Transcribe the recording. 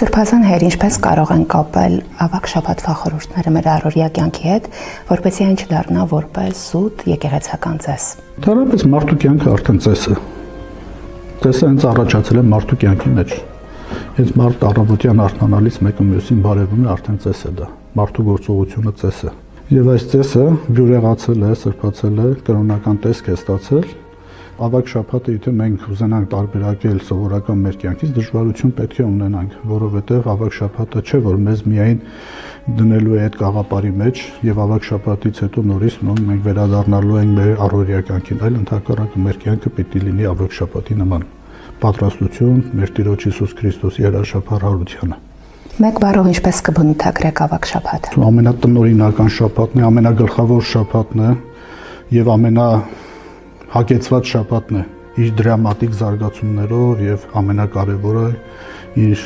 Սրբազան հեր, ինչպես կարող են կապել ավագ շաբաթվա խորհուրդները մեր առօրյա կյանքի հետ, որպեսզի այն չդառնա որպես զուտ եկեղեցական ծես։ Դարապես մարդու կյանքը արդեն ծես է։ Ծեսը հենց առաջացել է մարդու կյանքի մեջ։ Հենց մարդ առավոտյան արթնանալիս մեկը մյուսին բարևում է, արդեն ծես է դա։ Մարդու գործողությունը ծես է։ Եվ այս ծեսը բյուրեղացել է, սրբացել է, կրոնական տեսք է ստացել։ Ավագ շաբաթը, եթե մենք ուզենանք տարբերակել սովորական մեր կյանքից, դժվարություն պետք է ունենանք, որովհետև ավագ շաբաթը չէ, որ մեզ միայն դնելու է այդ գաղափարի մեջ եւ ավագ շաբաթից հետո նորից մենք վերադառնալու ենք մեր առօրյա կյանքին, այլ ընդհակառակը մեր կյանքը պետք է լինի ավագ շաբաթի նման։ Պատրաստություն մեր Տիրոջ Հիսուս Քրիստոսի հրաշափառարությանը։ Մեկ բառով ինչպես կբնութագրեք ավագ շաբաթը։ Ամենատնօրինական շաբաթն է, ամենագլխավոր շաբաթն է եւ հագեցված շաբաթն է իր դրամատիկ զարգացումներով եւ ամենակարևորը իր